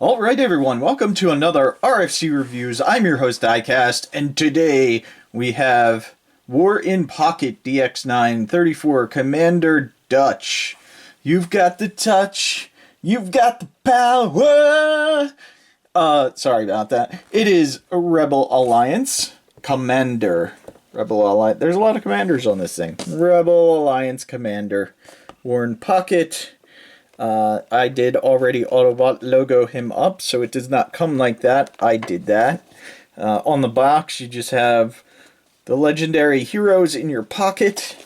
Alright everyone, welcome to another RFC Reviews. I'm your host Diecast, and today we have War in Pocket DX9 34 Commander Dutch. You've got the touch, you've got the power. Sorry about that. It is a Rebel Alliance Commander. Rebel Alliance. There's a lot of commanders on this thing. Rebel Alliance Commander. War in Pocket. I did already Autobot logo him up, so it does not come like that. I did that. On the box, you just have the legendary heroes in your pocket.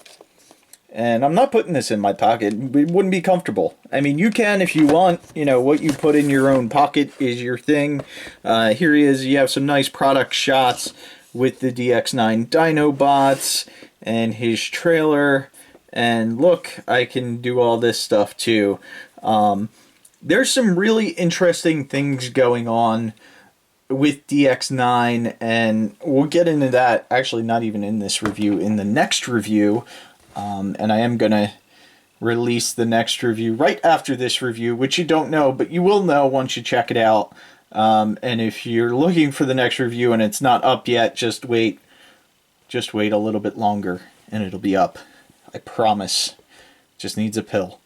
And I'm not putting this in my pocket. It wouldn't be comfortable. I mean, you can if you want. You know, what you put in your own pocket is your thing. Here he is. You have some nice product shots with the DX9 Dinobots and his trailer. And look, I can do all this stuff too. There's some really interesting things going on with DX9, and we'll get into that, actually not even in this review, in the next review. And I am going to release the next review right after this review, which you don't know, but you will know once you check it out. And if you're looking for the next review and it's not up yet, just wait a little bit longer and it'll be up. I promise. Just needs a pill.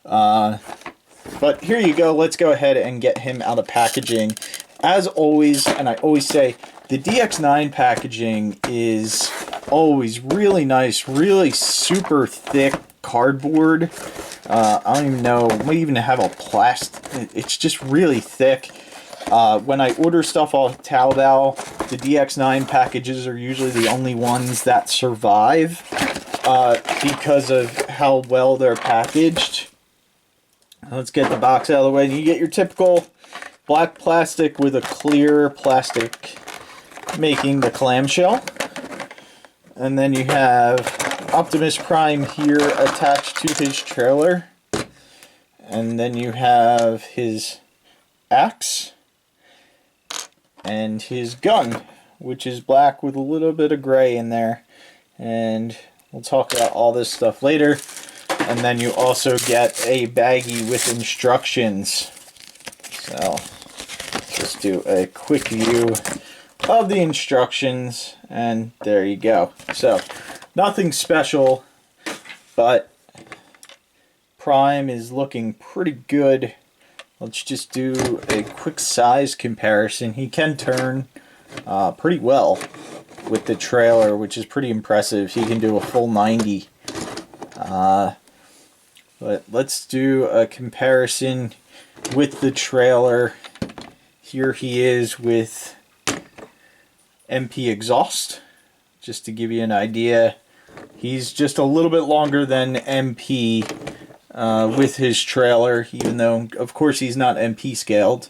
But here you go. Let's go ahead and get him out of packaging. As always, and I always say, the DX9 packaging is always really nice, really super thick cardboard. I don't even know, it might even have a plastic. It's just really thick. When I order stuff off Taobao, the DX9 packages are usually the only ones that survive. Because of how well they're packaged. Let's get the box out of the way. You get your typical black plastic with a clear plastic making the clamshell. And then you have Optimus Prime here attached to his trailer. And then you have his axe and his gun, which is black with a little bit of gray in there. And we'll talk about all this stuff later. And then you also get a baggie with instructions. So, just do a quick view of the instructions. And there you go. So, nothing special, but Prime is looking pretty good. Let's just do a quick size comparison. He can turn pretty well with the trailer, which is pretty impressive. He can do a full 90. But let's do a comparison with the trailer. Here he is with MP exhaust, just to give you an idea. He's just a little bit longer than MP with his trailer, even though, of course, he's not MP scaled.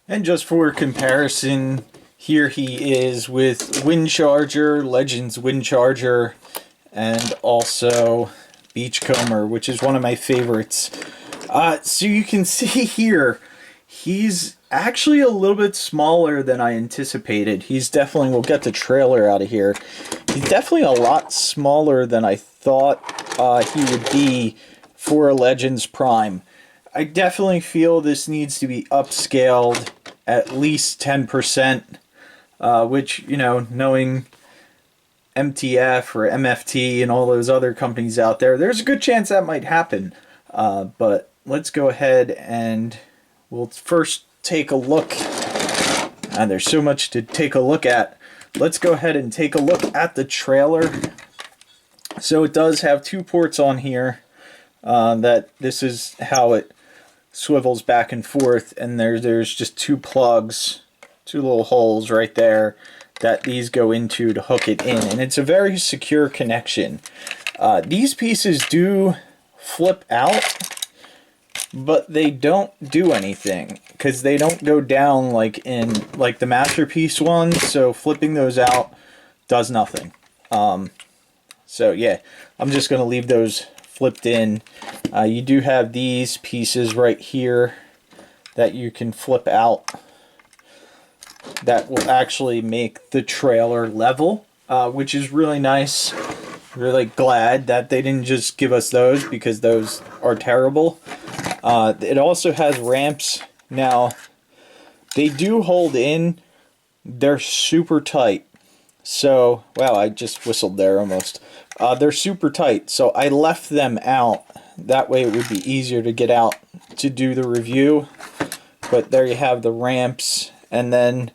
And just for comparison, here he is with Windcharger, Legends Windcharger, and also Beachcomber, which is one of my favorites. So you can see here, he's actually a little bit smaller than I anticipated. He's definitely, we'll get the trailer out of here. He's definitely a lot smaller than I thought he would be for a Legends Prime. I definitely feel this needs to be upscaled at least 10%. Which, you know, knowing MTF or MFT and all those other companies out there, there's a good chance that might happen. But let's go ahead and we'll first take a look. And there's so much to take a look at. Let's go ahead and take a look at the trailer. So it does have two ports on here. That this is how it swivels back and forth. And there's just two plugs. Two little holes right there that these go into to hook it in, and it's a very secure connection. These pieces do flip out, but they don't do anything because they don't go down like in the Masterpiece ones, so flipping those out does nothing. So yeah, I'm just going to leave those flipped in. You do have these pieces right here that you can flip out that will actually make the trailer level, which is really nice. Really glad that they didn't just give us those because those are terrible. It also has ramps. Now, they do hold in. They're super tight. So, wow, I just whistled there almost. They're super tight, so I left them out. That way it would be easier to get out to do the review. But there you have the ramps. And then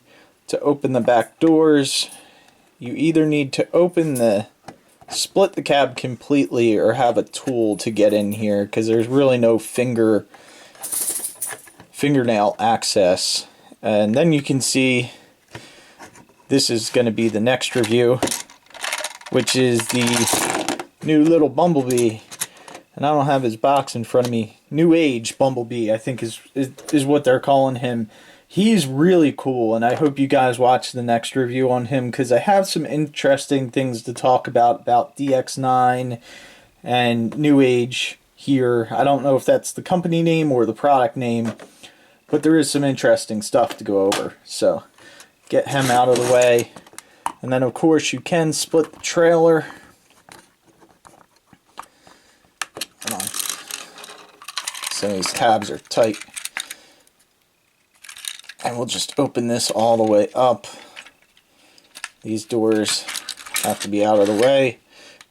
to open the back doors, you either need to split the cab completely or have a tool to get in here, because there's really no fingernail access. And then you can see this is going to be the next review, which is the new little Bumblebee. And I don't have his box in front of me. New Age Bumblebee, I think is what they're calling him. He's really cool, and I hope you guys watch the next review on him, because I have some interesting things to talk about DX9 and New Age here. I don't know if that's the company name or the product name, but there is some interesting stuff to go over. So, get him out of the way. And then, of course, you can split the trailer. Come on. Some of these tabs are tight. And we'll just open this all the way up. These doors have to be out of the way.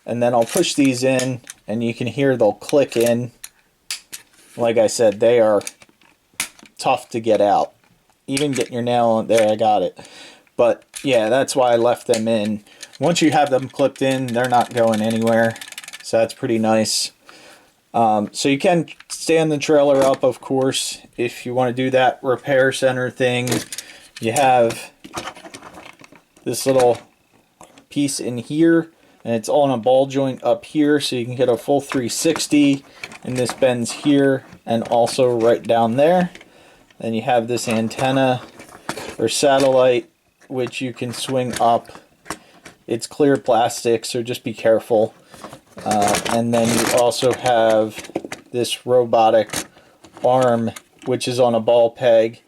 And then I'll push these in, and you can hear they'll click in. Like I said, they are tough to get out. Even getting your nail on there, I got it. But yeah, that's why I left them in. Once you have them clipped in, they're not going anywhere. So that's pretty nice. So you can stand the trailer up, of course, if you want to do that repair center thing. You have this little piece in here, and it's on a ball joint up here, so you can get a full 360. And this bends here and also right down there. Then you have this antenna or satellite, which you can swing up. It's clear plastic, so just be careful. And then you also have this robotic arm, which is on a ball peg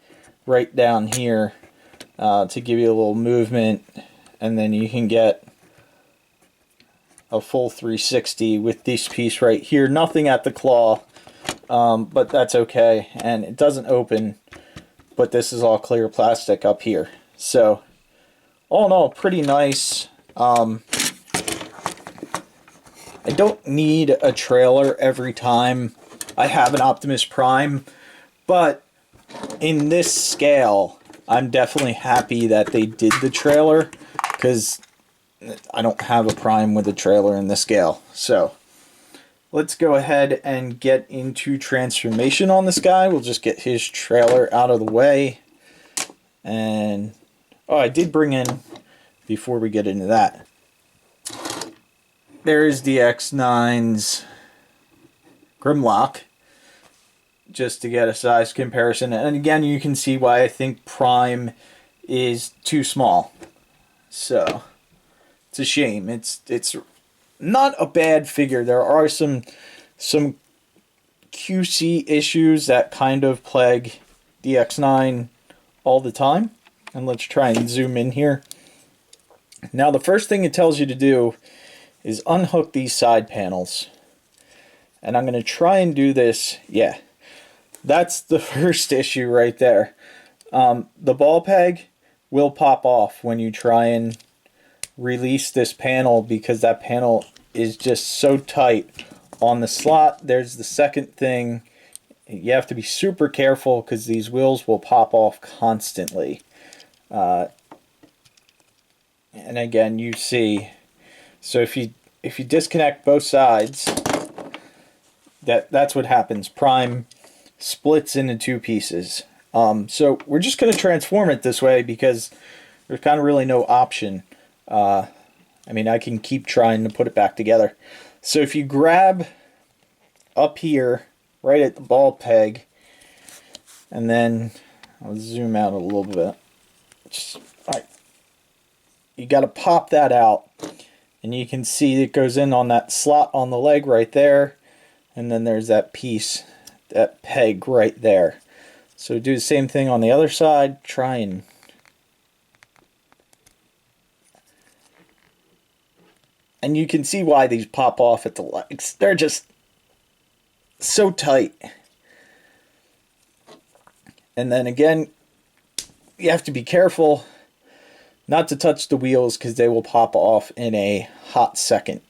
right down here to give you a little movement. And then you can get a full 360 with this piece right here. Nothing at the claw, but that's okay. And it doesn't open, but this is all clear plastic up here. So, all in all, pretty nice. I don't need a trailer every time I have an Optimus Prime, but in this scale, I'm definitely happy that they did the trailer, because I don't have a Prime with a trailer in this scale. So, let's go ahead and get into transformation on this guy. We'll just get his trailer out of the way. And, oh, I did bring in, before we get into that, there's DX9's Grimlock, just to get a size comparison. And again, you can see why I think Prime is too small. So, it's a shame. It's not a bad figure. There are some QC issues that kind of plague DX9 all the time. And let's try and zoom in here. Now, the first thing it tells you to do is unhook these side panels. And I'm going to try and do this. Yeah, that's the first issue right there. The ball peg will pop off when you try and release this panel, because that panel is just so tight on the slot. There's the second thing. You have to be super careful, because these wheels will pop off constantly. And again, you see, so if you disconnect both sides, that's what happens. Prime splits into two pieces. So we're just going to transform it this way, because there's kind of really no option. I mean, I can keep trying to put it back together. So if you grab up here, right at the ball peg, and then I'll zoom out a little bit. Alright. You got to pop that out, and you can see it goes in on that slot on the leg right there, and then there's that piece, that peg right there. So do the same thing on the other side. Try and you can see why these pop off at the legs. They're just so tight. And then again, you have to be careful not to touch the wheels because they will pop off in a hot second.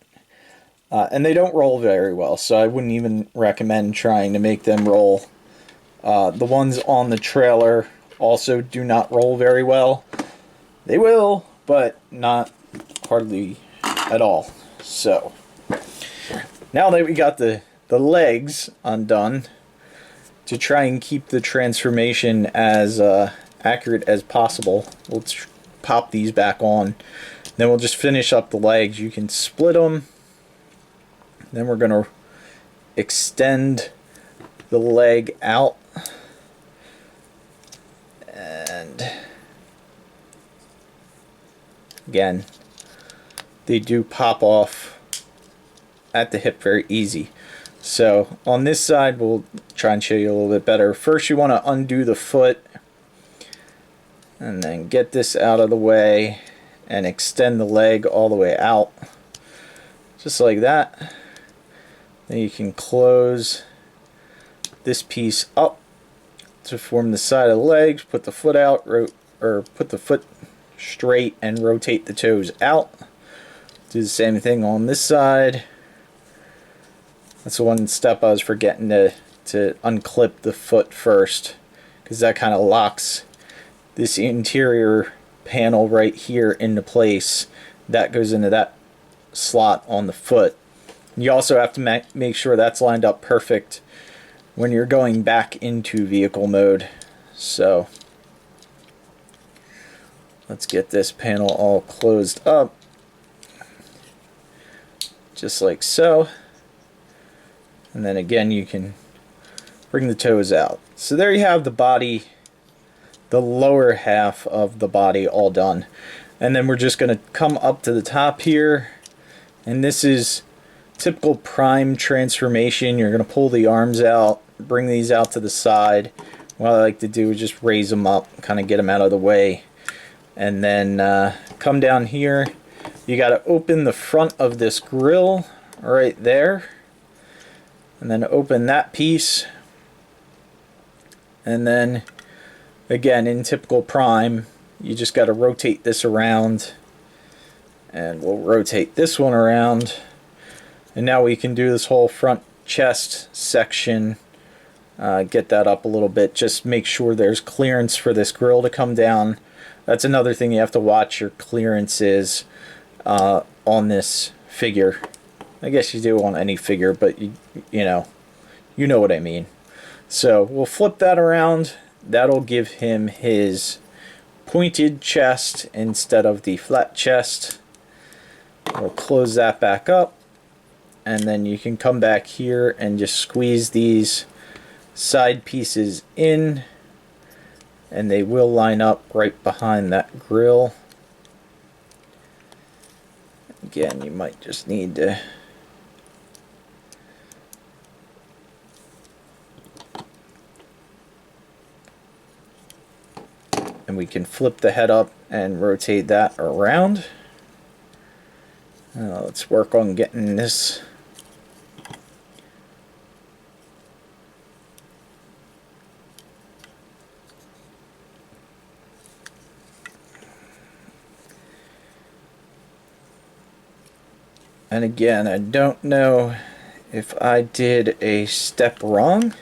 And they don't roll very well, so I wouldn't even recommend trying to make them roll. The ones on the trailer also do not roll very well. They will, but not hardly at all. So, now that we got the legs undone, to try and keep the transformation as accurate as possible, we'll pop these back on. Then we'll just finish up the legs. You can split them. Then we're going to extend the leg out. And again, they do pop off at the hip very easy. So on this side, we'll try and show you a little bit better. First, you want to undo the foot and then get this out of the way and extend the leg all the way out, just like that. Then you can close this piece up to form the side of the legs, put the foot out, or put the foot straight and rotate the toes out. Do the same thing on this side. That's the one step I was forgetting to unclip the foot first, because that kind of locks this interior panel right here into place. That goes into that slot on the foot. You also have to make sure that's lined up perfect when you're going back into vehicle mode. So let's get this panel all closed up, just like so. And then again, you can bring the toes out. So there you have the body, the lower half of the body all done. And then we're just going to come up to the top here. And this is typical Prime transformation. You're going to pull the arms out, bring these out to the side. What I like to do is just raise them up, kind of get them out of the way. And then come down here. You got to open the front of this grill right there. And then open that piece. And then again, in typical Prime, you just got to rotate this around. And we'll rotate this one around. And now we can do this whole front chest section. Get that up a little bit. Just make sure there's clearance for this grill to come down. That's another thing you have to watch your clearances on this figure. I guess you do on any figure, but you know what I mean. So we'll flip that around. That'll give him his pointed chest instead of the flat chest. We'll close that back up, and then you can come back here and just squeeze these side pieces in, and they will line up right behind that grill. Again, you might just need to and we can flip the head up and rotate that around. Let's work on getting this and again, I don't know if I did a step wrong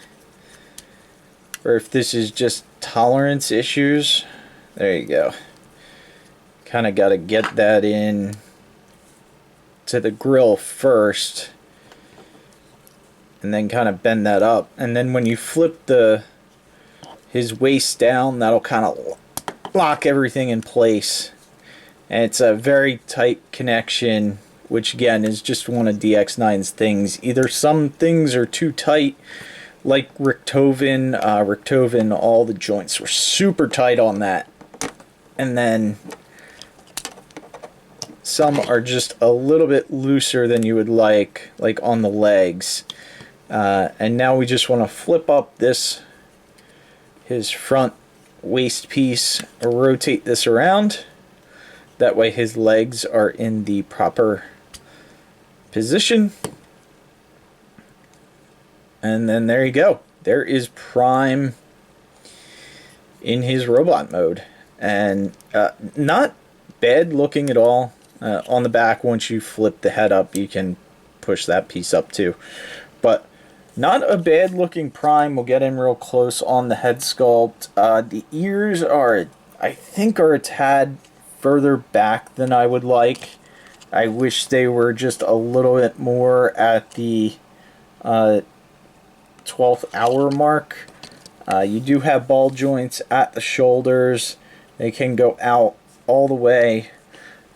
or if this is just tolerance issues. There you go. Kind of got to get that in to the grill first and then kind of bend that up, and then when you flip his waist down, that'll kind of lock everything in place. And it's a very tight connection, which again is just one of DX9's things. Either some things are too tight, like Richtofen, all the joints were super tight on that, and then some are just a little bit looser than you would like on the legs. And now we just want to flip up his front waist piece, rotate this around. That way his legs are in the proper position. And then there you go. There is Prime in his robot mode. And not bad looking at all. On the back, once you flip the head up, you can push that piece up too. But not a bad looking Prime. We'll get in real close on the head sculpt. The ears are, I think, are a tad further back than I would like. I wish they were just a little bit more at the 12th hour mark. You do have ball joints at the shoulders. They can go out all the way.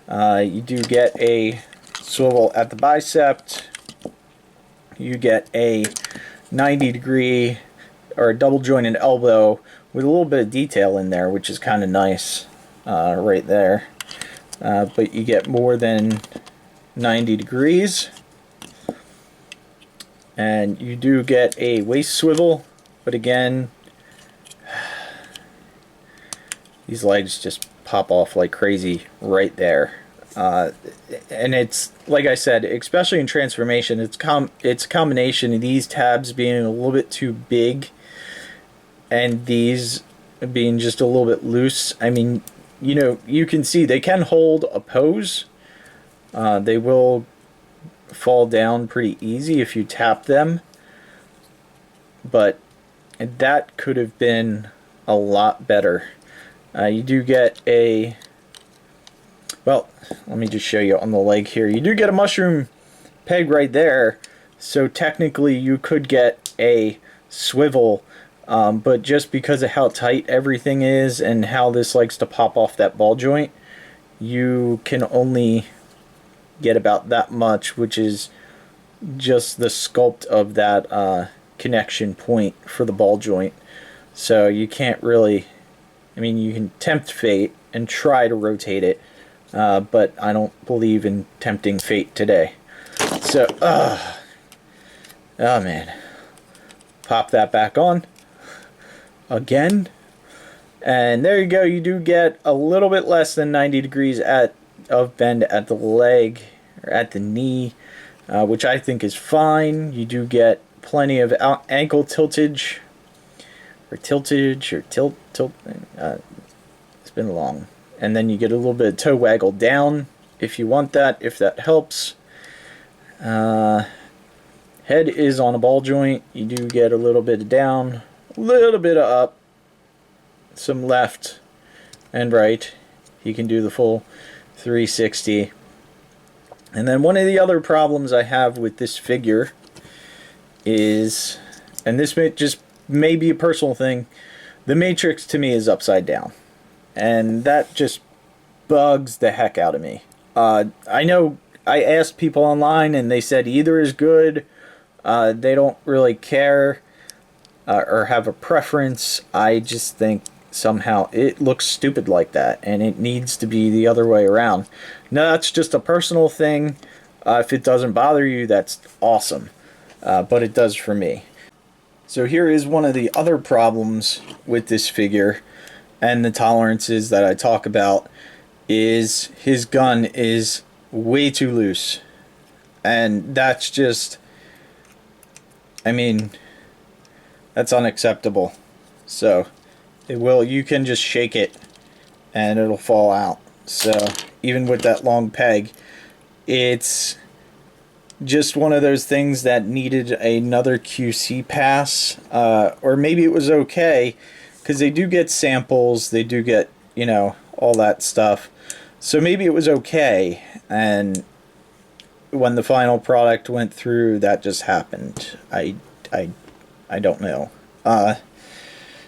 You do get a swivel at the bicep. You get a 90-degree or a double jointed elbow with a little bit of detail in there, which is kind of nice right there. But you get more than 90 degrees. And you do get a waist swivel, but again, these legs just pop off like crazy right there. And it's, like I said, especially in transformation, it's a combination of these tabs being a little bit too big and these being just a little bit loose. I mean, you know, you can see they can hold a pose. They will fall down pretty easy if you tap them, but that could have been a lot better. You do get a, well, let me just show you on the leg here. You do get a mushroom peg right there, so technically you could get a swivel, but just because of how tight everything is and how this likes to pop off that ball joint, you can only get about that much, which is just the sculpt of that connection point for the ball joint. So you can't really, I mean, you can tempt fate and try to rotate it, but I don't believe in tempting fate today. So, oh man, pop that back on again, and there you go. You do get a little bit less than 90 degrees of bend at the leg or at the knee, which I think is fine. You do get plenty of ankle tiltage, or tiltage, or tilt. It's been long. And then you get a little bit of toe waggle down if you want that, if that helps. Head is on a ball joint. You do get a little bit of down, a little bit of up, some left and right. You can do the full 360. And then one of the other problems I have with this figure is, and this may be a personal thing, the Matrix to me is upside down. And that just bugs the heck out of me. I know I asked people online and they said either is good, they don't really care or have a preference. I just think somehow it looks stupid like that, and it needs to be the other way around. No, that's just a personal thing. If it doesn't bother you, that's awesome, but it does for me. So here is one of the other problems with this figure and the tolerances that I talk about, is his gun is way too loose, and that's just, I mean, that's unacceptable. So you can just shake it and it'll fall out. So even with that long peg, it's just one of those things that needed another QC pass, or maybe it was okay, because they do get samples, they do get, you know, all that stuff. So maybe it was okay, and when the final product went through, that just happened. I don't know.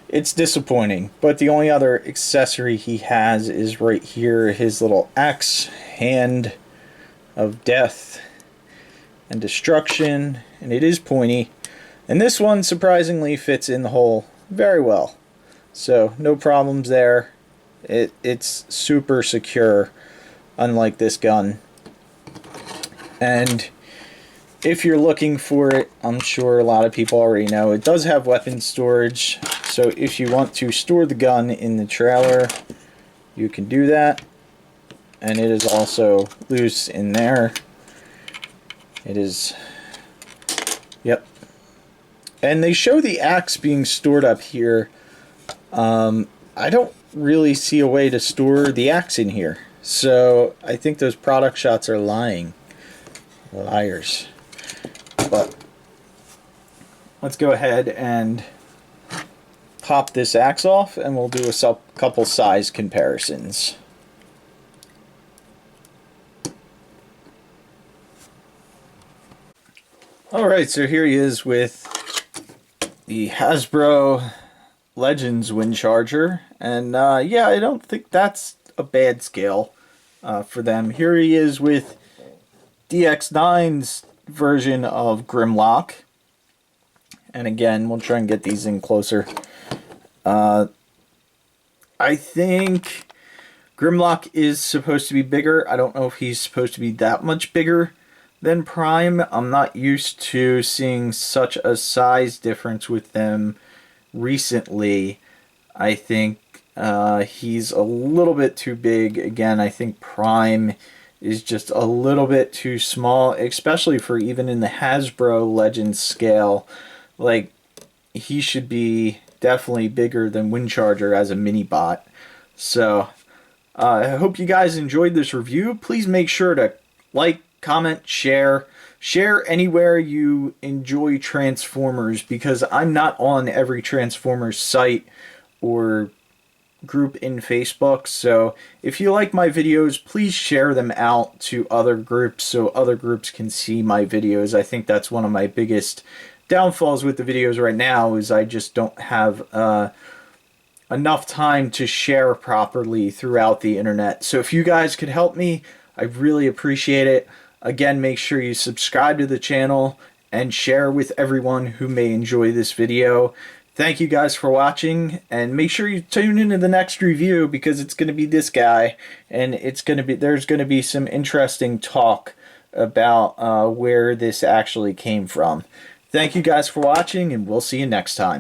It's disappointing, but the only other accessory he has is right here, his little axe, hand of death and destruction, and it is pointy, and this one surprisingly fits in the hole very well, so no problems there. It's super secure, unlike this gun. And if you're looking for it, I'm sure a lot of people already know, it does have weapon storage. So if you want to store the gun in the trailer, you can do that. And it is also loose in there. It is, yep. And they show the axe being stored up here. I don't really see a way to store the axe in here. So I think those product shots are lying. Liars. But let's go ahead and pop this axe off, and we'll do a couple size comparisons. Alright, so here he is with the Hasbro Legends wind charger, and yeah, I don't think that's a bad scale for them. Here he is with DX9's version of Grimlock, and again, we'll try and get these in closer. I think Grimlock is supposed to be bigger. I don't know if he's supposed to be that much bigger than Prime. I'm not used to seeing such a size difference with them recently. I think he's a little bit too big. Again, I think Prime is just a little bit too small, especially for even in the Hasbro Legends scale. Like, he should be definitely bigger than Windcharger as a mini bot. So I hope you guys enjoyed this review. Please make sure to like, comment, share anywhere you enjoy Transformers, because I'm not on every Transformers site or group in Facebook. So if you like my videos, please share them out to other groups so other groups can see my videos. I think that's one of my biggest downfalls with the videos right now, is I just don't have enough time to share properly throughout the internet. So if you guys could help me, I really appreciate it. Again, make sure you subscribe to the channel and share with everyone who may enjoy this video. Thank you guys for watching, and make sure you tune into the next review, because it's going to be this guy, and there's going to be some interesting talk about where this actually came from. Thank you guys for watching, and we'll see you next time.